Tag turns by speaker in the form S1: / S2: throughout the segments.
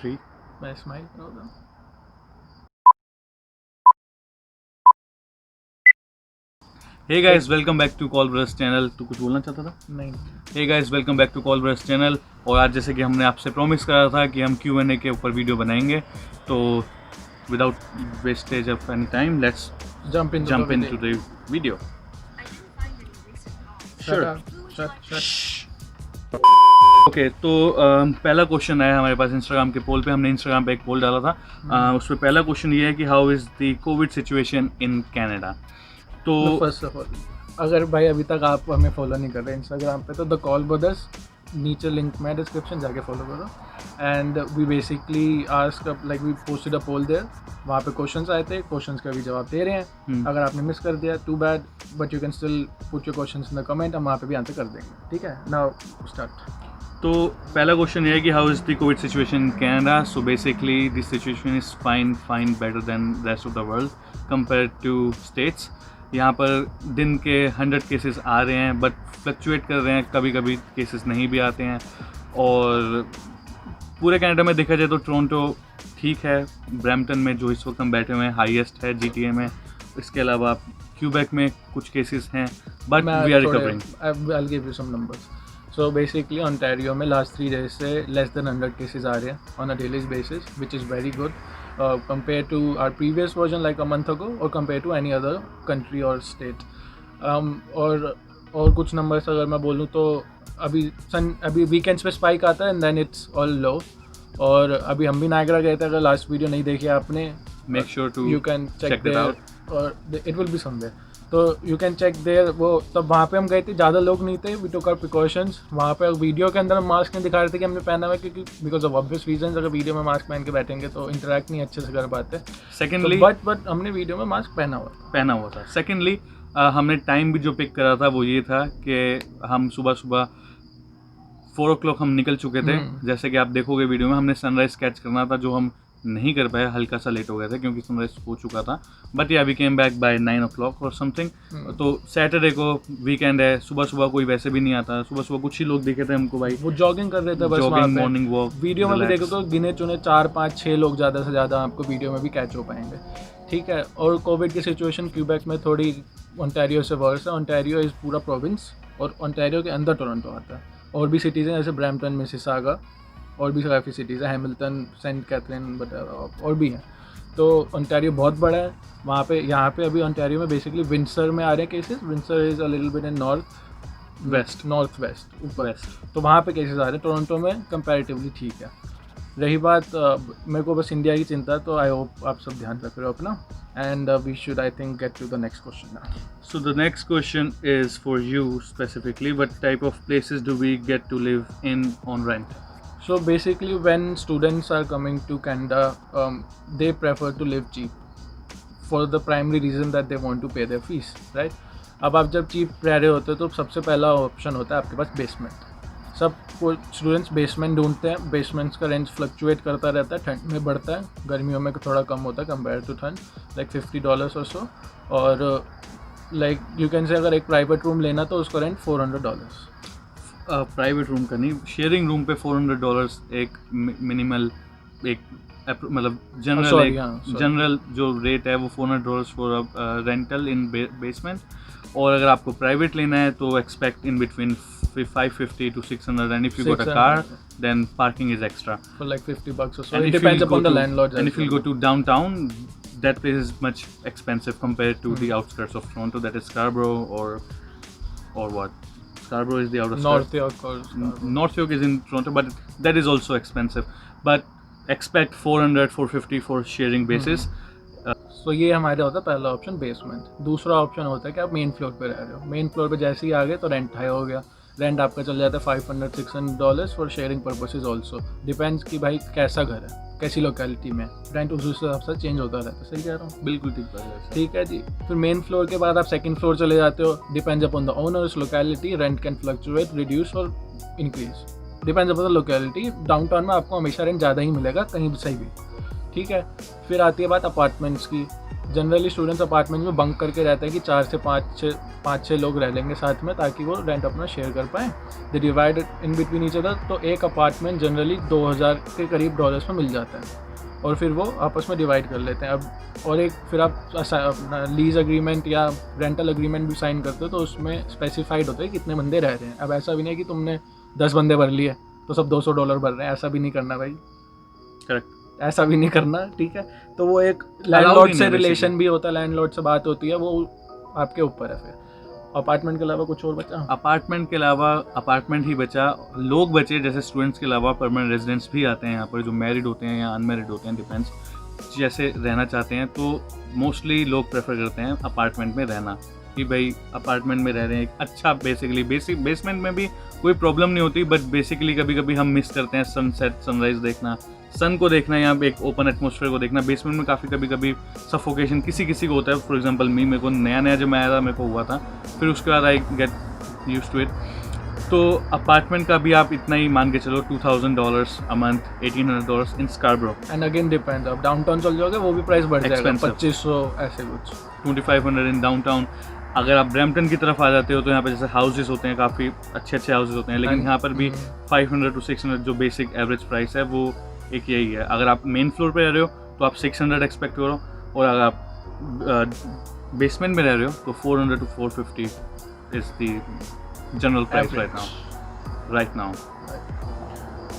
S1: 3.
S2: मैं स्माइल करूँगा।
S1: Hey guys, welcome back to Call Brothers channel. तू कुछ बोलना चाहता था?
S2: नहीं,
S1: Hey guys, welcome back to Call Brothers channel. और आज जैसे कि हमने आपसे प्रॉमिस करा था कि हम Q&A के ऊपर वीडियो बनाएंगे, तो without wastage of any time, let's
S2: jump into
S1: the video. Sure.
S2: Shut.
S1: Okay तो पहला क्वेश्चन आया हमारे पास इंस्टाग्राम के पोल पे। हमने इंस्टाग्राम पे एक पोल डाला था, उस पर पहला क्वेश्चन ये है कि how is the COVID situation in Canada. तो
S2: फर्स्ट ऑफ ऑल, अगर भाई अभी तक आप हमें फॉलो नहीं कर रहे इंस्टाग्राम पे, तो द कॉल ब्रदर्स, नीचे लिंक में डिस्क्रिप्शन, जाके फॉलो करो। And we basically ask, like we posted a poll there, वहाँ पे क्वेश्चंस आए थे, क्वेश्चंस का भी जवाब दे रहे हैं। अगर आपने मिस कर दिया, too bad, but you can still put your questions in the comment, हम वहाँ पे भी आंसर कर देंगे। ठीक है, नाउ स्टार्ट।
S1: तो पहला क्वेश्चन ये है कि how is the COVID situation in Canada. So basically this situation is fine better than rest of the world compare to States. यहाँ पर दिन के 100 केसेस आ रहे हैं, बट फ्लक्चुएट कर रहे हैं, कभी कभी केसेस नहीं भी आते हैं। और पूरे कनाडा में देखा जाए तो टोरंटो ठीक है, ब्रैम्पटन में जो इस वक्त हम बैठे हुए हैं हाईएस्ट है GTA में। इसके अलावा क्यूबेक में कुछ केसेस हैं, but we are recovering.
S2: I will give you some numbers. So basically Ontario में लास्ट 3 डेज से लेस देन 100 केसेस आ रहे हैं on a daily basis, which is very good compare to our previous version like a month ago, और compare to any other country और state. और कुछ numbers अगर मैं बोलूँ तो अभी वीकेंड्स पे स्पाइक आता है एंड देन इट्स ऑल लो। और अभी हम भी नायग्रा गए थे, अगर लास्ट वीडियो नहीं देखी आपने,
S1: make sure to
S2: you can check
S1: check it
S2: there,
S1: out.
S2: और इट विल बी समवेयर, तो यू कैन चेक देयर। वो तब वहाँ पे हम गए थे, ज़्यादा लोग नहीं थे, वी टुक आवर प्रिकॉशंस। वहाँ पे वीडियो के अंदर हम मास्क नहीं दिखा रहे थे कि हमने पहना हुआ है, क्योंकि बिकॉज ऑफ ऑब्वियस रीजन, अगर वीडियो में मास्क पहन के बैठेंगे तो इंटरेक्ट नहीं अच्छे से कर पाते।
S1: सेकेंडली
S2: बट हमने वीडियो में मास्क पहना हुआ
S1: था। सेकेंडली हमने टाइम भी जो पिक करा था वो ये था कि हम सुबह 4 o'clock हम निकल चुके थे। जैसे कि आप देखोगे वीडियो में, हमने सनराइज कैच करना था, जो हम नहीं कर पाए, हल्का सा लेट हो गया था क्योंकि सनराइज हो चुका था। बट या we came back by 9 o'clock और समथिंग। तो सैटरडे को वीकेंड है, सुबह कोई वैसे भी नहीं आता। सुबह कुछ ही लोग दिखे थे हमको भाई,
S2: वो जॉगिंग कर रहे थे बस,
S1: जॉगिंग, मॉर्निंग वॉक।
S2: वीडियो में भी देखो तो गिने चुने 4-5-6 लोग ज़्यादा से ज़्यादा आपको वीडियो में भी कैच हो पाएंगे। ठीक है, और कोविड की सिचुएशन क्यूबेक में थोड़ी ओंटारियो से वर्स है। ओंटारियो इज़ पूरा प्रोविंस, और ओंटारियो के अंदर टोरंटो आता है। और भी सिटीज़ हैं जैसे ब्रैम्पटन, मिसिसागा, और भी काफ़ी सिटीज़ हैं, हैमिल्टन, सेंट कैथरीन, बट और भी हैं। तो ओंटारियो बहुत बड़ा है। वहाँ पे, यहाँ पे अभी ओंटारियो में बेसिकली विंडसर में आ रहे हैं cases. Windsor is a little bit in north west ऊपर, तो वहाँ पे केसेस आ रहे हैं। टोरंटो में कंपैरेटिवली ठीक है। रही बात मेरे को बस इंडिया की चिंता है, तो आई होप आप सब ध्यान रख रहे हो अपना। And we should, I think, get to the next question now.
S1: So the next question is for you specifically. What type of places do we get to live in on rent?
S2: So basically, when students are coming to Canada, they prefer to live cheap for the primary reason that they want to pay their fees, right? अब आप जब cheap रह रहे होते हो तो सबसे पहला ऑप्शन होता है आपके पास बेसमेंट। सब स्टूडेंट्स बेसमेंट ढूंढते हैं। बेसमेंट्स का रेंट फ्लक्चुएट करता रहता है, ठंड में बढ़ता है, गर्मियों में थोड़ा कम होता है कंपेयर टू ठंड, लाइक $50 और सो। और लाइक यू कैन से अगर एक प्राइवेट रूम लेना तो उसका रेंट $400।
S1: प्राइवेट रूम का नहीं, शेयरिंग रूम पे $400 एक मिनिमल, एक मतलब जनरल जो रेट है वो $400 फॉर रेंटल इन बेसमेंट। और अगर आपको प्राइवेट लेना है तो expect in between $550 to $600, and if you got a car, then parking is extra
S2: for like $50 or so. It depends upon the landlord.
S1: And if you go to downtown, that place is much expensive compared to the outskirts of Toronto, that is Scarborough or what? Scarborough is the outer
S2: North York or Scarborough.
S1: North York is in Toronto, but that is also expensive. But expect $400-450 for sharing basis.
S2: So ये हमारे होता है पहला option, basement. दूसरा option होता है कि आप मेन फ्लोर पे रह रहे हो। मेन फ्लोर पे जैसे ही आ गए तो रेंट हाई हो गया। रेंट आपका चल जाता है $500-600 for sharing purposes also. Depends कि भाई कैसा घर है, कैसी लोकेलिटी में, रेंट उस हिसाब से चेंज होता रहता है। सही कह रहा हूँ?
S1: बिल्कुल ठीक बात है।
S2: ठीक है जी। फिर मेन फ्लोर के बाद आप सेकंड फ्लोर चले जाते हो। Depends upon the owners, locality, rent can fluctuate, reduce और increase, depends upon the locality. Downtown में आपको हमेशा रेंट ज़्यादा ही मिलेगा, कहीं भी सही भी। ठीक है। फिर आती है बात अपार्टमेंट्स की। जनरली स्टूडेंट्स अपार्टमेंट में बंक करके रहते हैं कि 4 से 5-6 लोग रह लेंगे साथ में, ताकि वो रेंट अपना शेयर कर पाएँ। They divide in between each other, तो एक अपार्टमेंट जनरली 2000 के करीब डॉलर्स में मिल जाता है, और फिर वो आपस में डिवाइड कर लेते हैं। अब और एक फिर आप अपना लीज अग्रीमेंट या रेंटल अग्रीमेंट भी साइन करते हो, तो उसमें स्पेसिफाइड होता है कितने बंदे रह रहे हैं। अब ऐसा भी नहीं है कि तुमने 10 बंदे भर लिए तो सब $200 भर रहे हैं, ऐसा भी नहीं करना भाई,
S1: करेक्ट,
S2: ऐसा भी नहीं करना, ठीक है। तो वो एक
S1: Allowed
S2: लैंडलॉर्ड
S1: ही
S2: से
S1: नहीं
S2: रिलेशन भी होता है, लैंडलॉर्ड से बात होती है, वो आपके ऊपर है। फिर अपार्टमेंट के अलावा कुछ और बचा?
S1: अपार्टमेंट के अलावा अपार्टमेंट ही बचा, लोग बचे जैसे स्टूडेंट्स के अलावा परमानेंट रेजिडेंट्स भी आते हैं यहाँ पर, जो मैरिड होते हैं या अनमैरिड होते हैं, डिपेंड्स, जैसे रहना चाहते हैं। तो मोस्टली लोग प्रेफर करते हैं अपार्टमेंट में रहना, कि भाई अपार्टमेंट में रह रहे हैं एक अच्छा, बेसिकली बेसमेंट में भी कोई प्रॉब्लम नहीं होती, बट बेसिकली कभी कभी हम मिस करते हैं सनसेट, सनराइज देखना, सन को देखना, या एक ओपन एटमॉस्फेयर को देखना। बेसमेंट में काफ़ी कभी सफोकेशन किसी को होता है। फॉर एग्जांपल मेरे को नया जब मैं आया था मेरे को हुआ था, फिर उसके बाद I get used to it. तो अपार्टमेंट का भी आप इतना ही मान के चलो, $2000 a month, $1800 in Scarborough.
S2: And again depend, आप डाउनटाउन चल जाओगे वो भी प्राइस बढ़ जाएगा,
S1: Expensive.
S2: 2500 ऐसे कुछ,
S1: 2500 इन डाउनटाउन। अगर आप ब्रैम्पटन की तरफ आ जाते हो तो यहाँ पे जैसे हाउसेस होते हैं, काफ़ी अच्छे हाउसेस होते हैं, लेकिन यहाँ पर भी 500 to 600 जो बेसिक एवरेज प्राइस है वो एक यही है। अगर आप मेन फ्लोर पे रह रहे हो तो आप 600 एक्सपेक्ट करो, और अगर आप बेसमेंट में रह रहे हो तो 400 to 450 is the general price right now.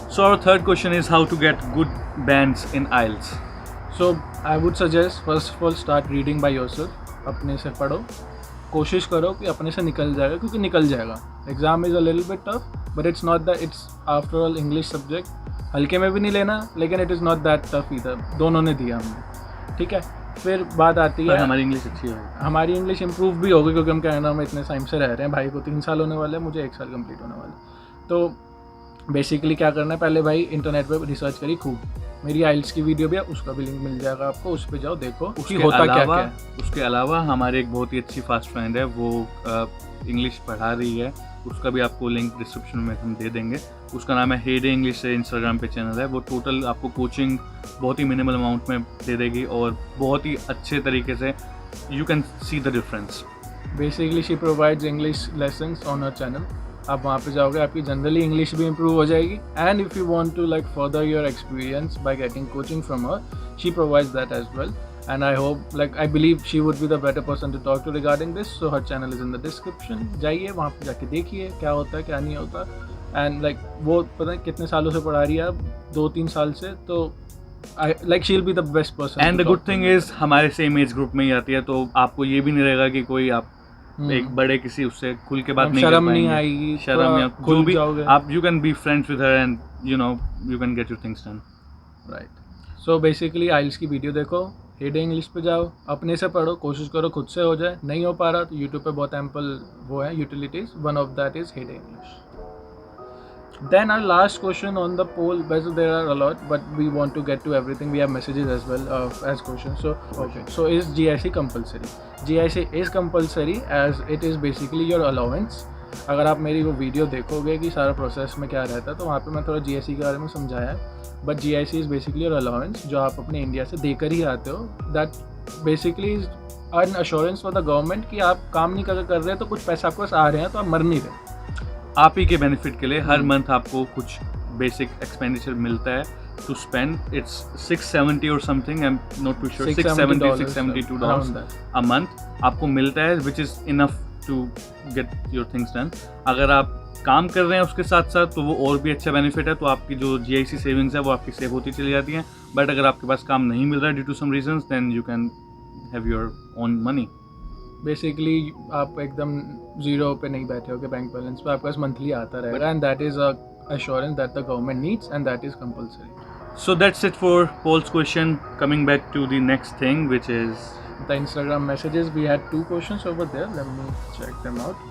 S1: So our third question is how to get good bands in IELTS.
S2: So I would suggest first of all start reading by yourself, अपने से पढ़ो, कोशिश करो कि अपने से निकल जाएगा, क्योंकि निकल जाएगा। Exam is a little bit tough, but it's not that, it's after all English subject, हल्के में भी नहीं लेना, लेकिन it is not that tough इधर, दोनों ने दिया हमने, ठीक है। फिर बात आती है,
S1: हमारी इंग्लिश अच्छी है,
S2: हमारी इंग्लिश इंप्रूव भी होगी, क्योंकि हम कनाडा में इतने टाइम से रह रहे हैं। भाई को 3 साल होने वाले हैं, मुझे 1 साल कंप्लीट होने वाला है। तो बेसिकली क्या करना है, पहले भाई इंटरनेट पे रिसर्च करी खूब। मेरी आइल्स की वीडियो भी है, उसका भी लिंक मिल जाएगा आपको, उस पर जाओ देखो उसकी होता क्या क्या है।
S1: उसके अलावा हमारे एक बहुत ही अच्छी फास्ट फ्रेंड है, वो इंग्लिश पढ़ा रही है, उसका भी आपको लिंक डिस्क्रिप्शन में हम दे देंगे। उसका नाम है हेडे इंग्लिश से इंस्टाग्राम पे चैनल है। वो टोटल आपको कोचिंग बहुत ही मिनिमल अमाउंट में दे देगी, और बहुत ही अच्छे तरीके से you can see the difference.
S2: Basically she provides English lessons on her channel. आप वहाँ पे जाओगे, आपकी जनरली इंग्लिश भी इम्प्रूव हो जाएगी, and if you want to like further your experience by getting coaching from her, she provides that as well, and I hope, like I believe she would be the better person to talk to regarding this, so her channel is in the description. जाइए वहाँ पे जाके देखिए क्या होता है क्या नहीं होता, and like वो पता नहीं कितने सालों से पढ़ा रही है, अब 2-3 साल से, तो like she'll be the best person.
S1: And the good thing is हमारे सेम एज ग्रुप में ही आती है, तो आपको ये भी नहीं रहेगा कि कोई आप एक बड़े किसी उससे खुल के बात नहीं कर
S2: शर्म नहीं
S1: पाएंगे,
S2: आएगी,
S1: शर्म या जो भी
S2: जाओगे
S1: आप, you can be friends with her and you know you can get your things done.
S2: Right. So basically आइल्स की वीडियो देखो, हेडे इंग्लिश पे जाओ, अपने से पढ़ो, कोशिश करो खुद से हो जाए। नहीं हो पा रहा तो यूट्यूब पे बहुत एम्पल वो है utilities, one of that is heyday English. Then our last question on the poll, whether there are a lot, but we want to get to everything. We have messages as well as questions. So okay, so is GIC compulsory? GIC is compulsory as it is basically your allowance. अगर आप मेरी वो video देखोगे कि सारा process में क्या रहता है, तो वहाँ पे मैं थोड़ा GIC के बारे में समझाया है। But GIC is basically your allowance, जो आप अपने इंडिया से देकर ही आते हो। That basically is an assurance for the government कि आप काम नहीं कर रहे तो कुछ पैसे आपके पास आ रहे हैं, तो आप मर नहीं रहे।
S1: आप ही के बेनिफिट के लिए हर मंथ आपको कुछ बेसिक एक्सपेंडिचर मिलता है टू स्पेंड। इट्स 670 और something, I am not too sure, $672 a month आपको मिलता है, which is enough to get your things done. अगर आप काम कर रहे हैं उसके साथ साथ तो वो और भी अच्छा बेनिफिट है, तो आपकी जो GIC सेविंग्स है वो आपकी सेव होती चली जाती हैं। बट अगर आपके पास काम नहीं मिल रहा है due to some reasons, then you can have your own money.
S2: Basically आप एकदम जीरो पे नहीं बैठे हो कि बैंक बैलेंस पे, आपके पास मंथली आता रहेगा, and that is a assurance that the government needs, and that is compulsory.
S1: So that's it for Paul's question. Coming back to the next thing, which is
S2: the Instagram messages. We had 2 questions over there. Let me check them out.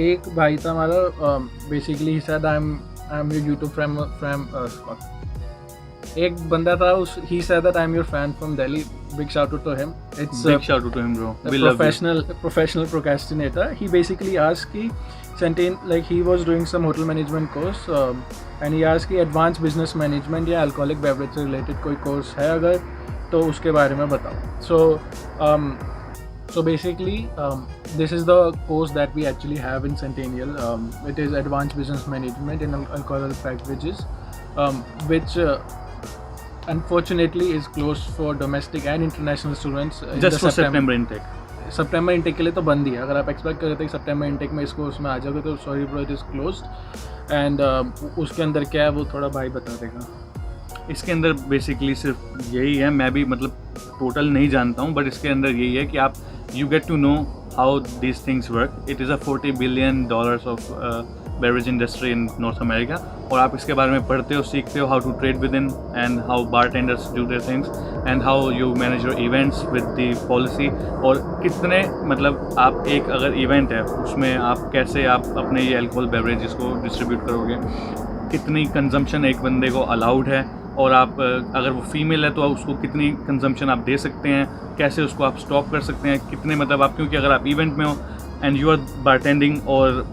S2: एक भाई था हमारा, basically he said I'm your YouTube from एक बंदा था, he said that I'm your fan from Delhi. Big shout out to him. It's
S1: big shout out to him, bro. We love you.
S2: Professional procrastinator. He basically asked कि like he was doing some hotel management course, and he asked कि advanced business management या alcoholic beverage related कोई course है अगर, तो उसके बारे में बताओ. So basically, this is the course that we actually have in Centennial. It is Advanced Business Management in Alcohol Beverages, which unfortunately is closed for domestic and international students.
S1: Just for September intake.
S2: September intake के लिए तो बंद ही है. अगर आप expect कर रहे थे कि सितंबर इंटेक में इस कोर्स में आ जाओगे तो sorry bro, it is closed. And उसके अंदर क्या है वो थोड़ा भाई बता देगा.
S1: इसके अंदर बेसिकली सिर्फ यही है, मैं भी मतलब टोटल नहीं जानता हूँ, बट इसके अंदर यही है कि आप you get to know how these things work. It is a $40 billion of beverage industry in North America, और आप इसके बारे में पढ़ते हो, सीखते हो how to trade with in and how bartenders do their things and how you manage your events with the policy. और कितने मतलब आप एक अगर इवेंट है उसमें आप कैसे आप अपने ये अल्कोहल बेवरेजेस को डिस्ट्रीब्यूट करोगे, कितनी कंजम्पशन एक बंदे को अलाउड है, और आप अगर वो फीमेल है तो उसको कितनी कंजम्पशन आप दे सकते हैं, कैसे उसको आप स्टॉप कर सकते हैं, कितने मतलब आप, क्योंकि अगर आप इवेंट में हो एंड यू आर बारटेंडिंग और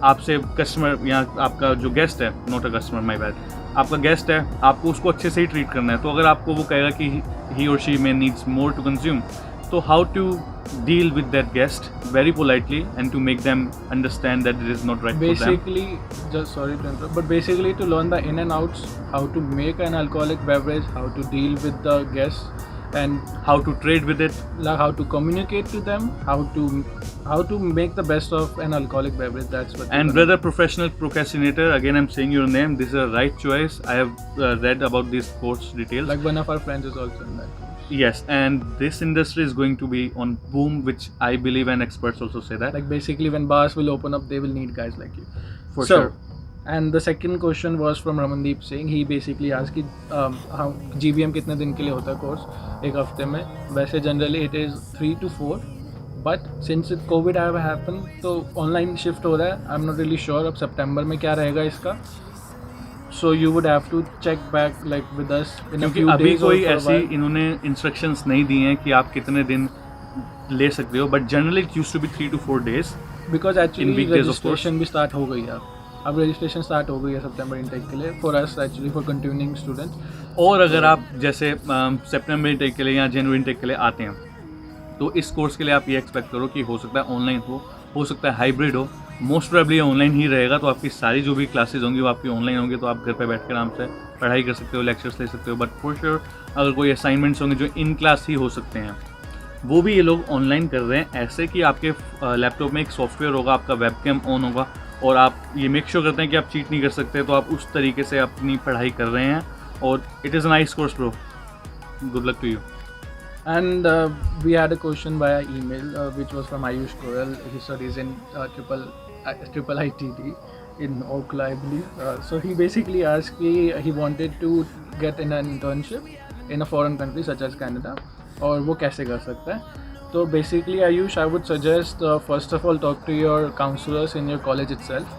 S1: आपसे कस्टमर या आपका जो गेस्ट है, not a customer my bad, आपका गेस्ट है, आपको उसको अच्छे से ही ट्रीट करना है. तो अगर आपको वो कहेगा कि ही और she may needs more to consume, तो how to deal with that guest very politely and to make them understand that it is not right for them.
S2: Basically, just sorry to interrupt, but basically to learn the in and outs, how to make an alcoholic beverage, how to deal with the guests, and
S1: how to trade with it,
S2: like how to communicate to them, how to make the best of an alcoholic beverage. That's what.
S1: And brother, professional procrastinator, again I'm saying your name, this is a right choice. I have read about these course details.
S2: Like one of our friends is also in that course.
S1: Yes, and this industry is going to be on boom, which I believe, and experts also say that.
S2: Like basically when bars will open up, they will need guys like you.
S1: For sure.
S2: And the second question was from Ramandeep Singh. He basically asked कि how GBM कितने दिन के लिए होता है course, एक हफ्ते में. वैसे generally it is 3 to 4, but since COVID have happened तो ऑनलाइन शिफ्ट हो रहा है. I'm not really sure अब सितंबर में क्या रहेगा इसका. So you would have to check back like with us in a few days.
S1: अभी कोई ऐसी इन्होंने इंस्ट्रक्शंस नहीं दी हैं कि आप कितने दिन ले सकते हो, but generally it used to be 3 to 4 days.
S2: Because actually registration भी स्टार्ट हो गई है. अब रजिस्ट्रेशन स्टार्ट हो गई है सितंबर इंटेक के लिए for us actually for continuing student.
S1: और अगर आप जैसे सितंबर इंटेक के लिए या जनवरी इंटेक के लिए आते हैं तो इस कोर्स के लिए आप ये एक्सपेक्ट करो कि हो सकता है ऑनलाइन हो सकता है हाइब्रिड हो. मोस्ट प्रोबेबली ऑनलाइन ही रहेगा, तो आपकी सारी जो भी क्लासेज होंगी वो आपकी ऑनलाइन होंगी, तो आप घर पे बैठ कर आराम से पढ़ाई कर सकते हो, लेक्चर्स ले सकते हो. बट फॉर श्योर अगर कोई असाइनमेंट्स होंगे जो इन क्लास ही हो सकते हैं, वो भी ये लोग ऑनलाइन कर रहे हैं. ऐसे कि आपके लैपटॉप में एक सॉफ्टवेयर होगा, आपका वेबकैम ऑन होगा, और आप ये मेक श्योर करते हैं कि आप चीट नहीं कर सकते, तो आप उस तरीके से अपनी पढ़ाई कर रहे हैं. और it is a nice course bro, good luck to you.
S2: And we had a question via email which was from Ayush Goyal. He studies in triple ITT in Oakland, I believe. So he basically asked me, he wanted to get an internship in a foreign country such as Canada, और वो कैसे कर सकता है. So basically Ayush, I would suggest first of all talk to your counselors in your college itself.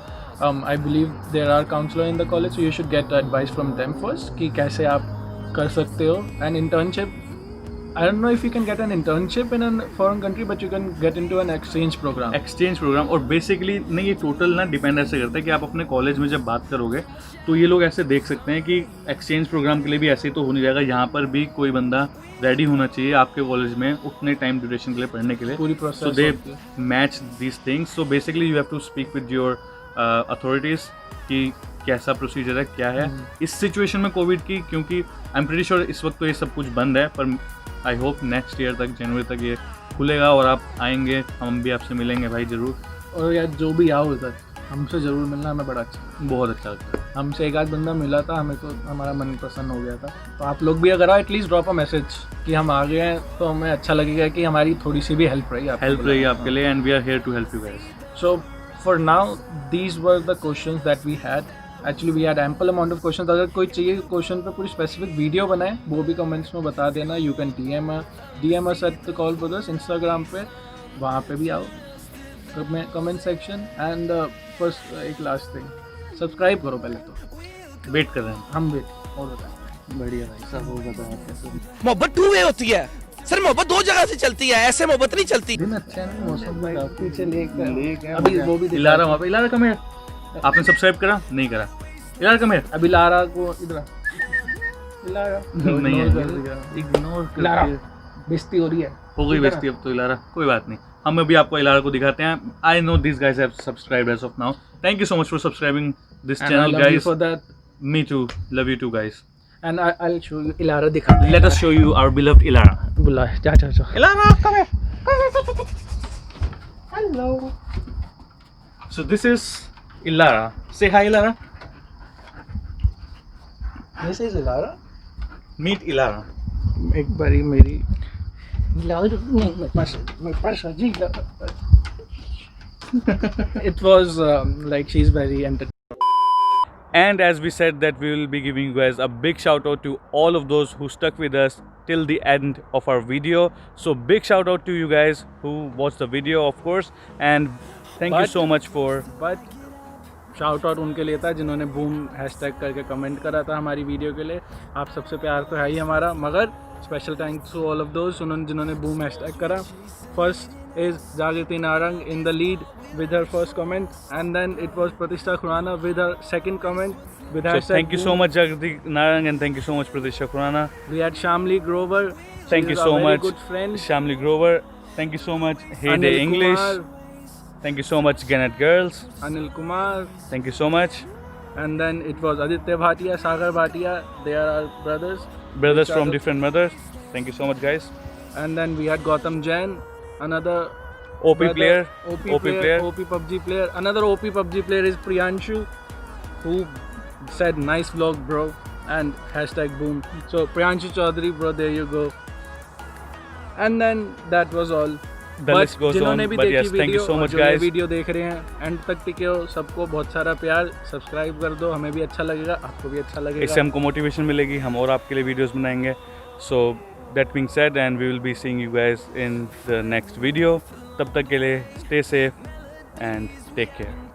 S2: I believe there are counselors in the college, so you should get advice from them first कि कैसे आप कर सकते हो. An internship, I don't know if you can get an internship in a foreign country, but you can get into an exchange program.
S1: Exchange program. और basically नहीं, ये total ना डिपेंड ऐसे करता है कि आप अपने कॉलेज में जब बात करोगे तो ये लोग ऐसे देख सकते हैं कि एक्सचेंज प्रोग्राम के लिए भी ऐसे ही तो हो नहीं जाएगा. यहाँ पर भी कोई बंदा रेडी होना चाहिए आपके कॉलेज में उतने टाइम ड्यूरेशन के लिए पढ़ने के लिए.
S2: पूरी process.
S1: So they match this things. So basically you have to speak with your authorities कि कैसा प्रोसीजर है, क्या है इस सिचुएशन में कोविड की, क्योंकि आई एम प्रीटी श्योर इस वक्त तो ये सब कुछ बंद है, पर आई होप नेक्स्ट ईयर तक, जनवरी तक ये खुलेगा और आप आएंगे, हम भी आपसे मिलेंगे भाई ज़रूर.
S2: और यार जो भी आओ उधर हमसे ज़रूर मिलना, हमें बड़ा अच्छा,
S1: बहुत अच्छा लगता है.
S2: हमसे एक आध बंदा मिला था, हमें तो हमारा मन प्रसन्न हो गया था. तो आप लोग भी अगर आओ, एटलीस्ट ड्रॉप अ मैसेज कि हम आ गए हैं, तो हमें अच्छा लगेगा कि हमारी थोड़ी सी भी हेल्प रही
S1: आपके लिए. And we are here to help you guys.
S2: So for now these were the questions that we had. Actually we had ample amount of question. अगर कोई चाहिए क्वेश्चन पे पूरी स्पेसिफिक वीडियो बनाए, वो भी कमेंट्स में बता देना. You can DM us at the Call Brothers Instagram पे, वहाँ पे भी आओ कमेंट सेक्शन. एंड फर्स्ट एक लास्ट थिंग, सब्सक्राइब करो पहले तो.
S1: वेट कर रहे हैं
S2: हम वेट और बताएं.
S1: बढ़िया भाई सब वो बताओ कैसे.
S3: मोहब्बत टू वे होती है सर, मोहब्बत दो जगह से चलती है, ऐसे मोहब्बत नहीं चलती.
S2: दिन अच्छा है, मौसम में पीछे लेक है. अभी वो भी
S1: इलारा वहाँ पे. इलारा कम है, आपने सब्सक्राइब करा नहीं करा? इलारा कम है.
S2: अभी लारा को इधर इलारा
S1: नहीं
S2: Ignore कर
S1: है
S2: दिया।
S1: इग्नोर
S2: इलारा
S1: करके
S2: बेइज्जती हो रही है।
S1: हो गई बेइज्जती अब तो इलारा, कोई बात नहीं, हम अभी आपको इलारा को दिखाते हैं. I know this guys have subscribed as of now. Thank you so much for subscribing this
S2: And I
S1: channel
S2: love you
S1: guys.
S2: for that.
S1: Me too, love you too guys.
S2: And I'll show you इलारा दिखाते हैं।
S1: Let us show you our beloved Ilara.
S2: बुला जा जा जा।
S1: Ilara, come here.
S2: Hello.
S1: So this is Ilara. Say hi, Ilara.
S2: This is इलारा।
S1: Meet Ilara.
S2: एक बारी मेरी इलारा नहीं मेरे पास अजी इलारा। It was like she's very entertaining.
S1: And as we said that we will be giving you guys a big shout out to all of those who stuck with us till the end of our video. So big shout out to you guys who watched the video, of course, and thank you
S2: But-
S1: so much for
S2: but shout out उनके लिए था जिन्होंने boom hashtag करके comment करा था हमारी video के लिए। आप सबसे प्यार तो है ही हमारा, मगर special thanks to all of those उन्होंने जिन्होंने बूम हैशटैग करा। First is Jagriti Narang in the lead with her first comment, and then it was Pratishtha Khurana with her second comment with
S1: so
S2: hashtag
S1: thank you so
S2: boom.
S1: much Jagriti Narang, and thank you so much Pratishtha Khurana.
S2: We had Shamli Grover.
S1: Thank
S2: She
S1: you
S2: is
S1: so
S2: our very
S1: much
S2: good friend.
S1: Shamli Grover. Thank you so much Heyday
S2: Anil
S1: English.
S2: Kumar,
S1: Thank you so much Gannett Girls.
S2: Anil Kumar,
S1: Thank you so much.
S2: and then it was Aditya Bhatia, Sagar Bhatia. They are our brothers.
S1: Brothers
S2: Which are
S1: from
S2: the-
S1: different mothers. Thank you so much guys.
S2: And then we had Gautam Jain, another
S1: OP
S2: brother,
S1: player.
S2: OP player, OP PUBG player. Another OP PUBG player is Priyanshu, who said nice vlog bro and hashtag boom. So Priyanshu Chaudhary bro, there you go. And then that was all.
S1: The list goes
S2: जिन्होंने
S1: on,
S2: भी
S1: but
S2: देखी
S1: yes, thank you
S2: video
S1: so
S2: और
S1: much
S2: जो ये
S1: guys.
S2: Video देख रहे हैं and तक टिके हो, सबको बहुत सारा प्यार। सब्सक्राइब कर दो, हमें भी अच्छा लगेगा, आपको भी अच्छा लगेगा।
S1: इससे हमको मोटिवेशन मिलेगी, हम और आपके लिए वीडियोस बनाएंगे. So that being said, and we will be seeing you guys in the next video. तब तक के लिए stay safe and take care.